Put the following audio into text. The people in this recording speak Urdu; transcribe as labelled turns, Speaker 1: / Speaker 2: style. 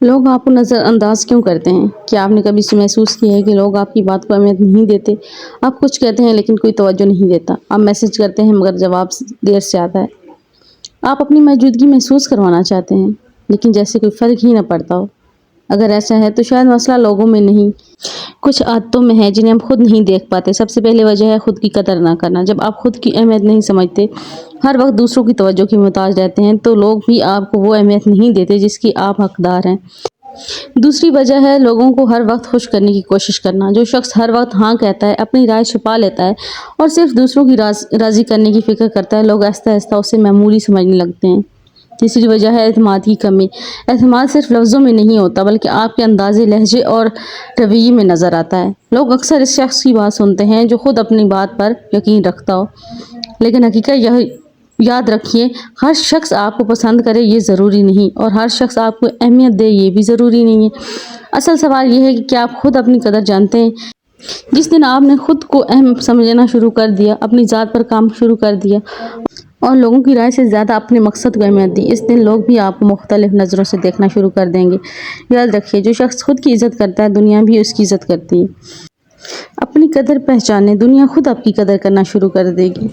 Speaker 1: لوگ آپ کو نظر انداز کیوں کرتے ہیں؟ کیا آپ نے کبھی محسوس کیا ہے کہ لوگ آپ کی بات کو اہمیت نہیں دیتے؟ آپ کچھ کہتے ہیں لیکن کوئی توجہ نہیں دیتا۔ آپ میسج کرتے ہیں مگر جواب دیر سے آتا ہے۔ آپ اپنی موجودگی محسوس کروانا چاہتے ہیں لیکن جیسے کوئی فرق ہی نہ پڑتا ہو۔ اگر ایسا ہے تو شاید مسئلہ لوگوں میں نہیں، کچھ عادتوں میں ہے جنہیں ہم خود نہیں دیکھ پاتے۔ سب سے پہلے وجہ ہے خود کی قدر نہ کرنا۔ جب آپ خود کی اہمیت نہیں سمجھتے، ہر وقت دوسروں کی توجہ کی محتاج رہتے ہیں تو لوگ بھی آپ کو وہ اہمیت نہیں دیتے جس کی آپ حقدار ہیں۔ دوسری وجہ ہے لوگوں کو ہر وقت خوش کرنے کی کوشش کرنا۔ جو شخص ہر وقت ہاں کہتا ہے، اپنی رائے چھپا لیتا ہے اور صرف دوسروں کی راضی کرنے کی فکر کرتا ہے، لوگ آہستہ آہستہ اسے معمولی سمجھنے لگتے ہیں۔ تیسری وجہ ہے اعتماد کی کمی۔ اعتماد صرف لفظوں میں نہیں ہوتا بلکہ آپ کے انداز، لہجے اور رویے میں نظر آتا ہے۔ لوگ اکثر اس شخص کی بات سنتے ہیں جو خود اپنی بات پر یقین رکھتا ہو، لیکن حقیقت یاد رکھیے، ہر شخص آپ کو پسند کرے یہ ضروری نہیں، اور ہر شخص آپ کو اہمیت دے یہ بھی ضروری نہیں ہے۔ اصل سوال یہ ہے کہ کیا آپ خود اپنی قدر جانتے ہیں؟ جس دن آپ نے خود کو اہم سمجھنا شروع کر دیا، اپنی ذات پر کام شروع کر دیا اور لوگوں کی رائے سے زیادہ اپنے مقصد کو اہمیت دی، اس دن لوگ بھی آپ کو مختلف نظروں سے دیکھنا شروع کر دیں گے۔ یاد رکھیے، جو شخص خود کی عزت کرتا ہے دنیا بھی اس کی عزت کرتی ہے۔ اپنی قدر پہچانیں، دنیا خود آپ کی قدر کرنا شروع کر دے گی۔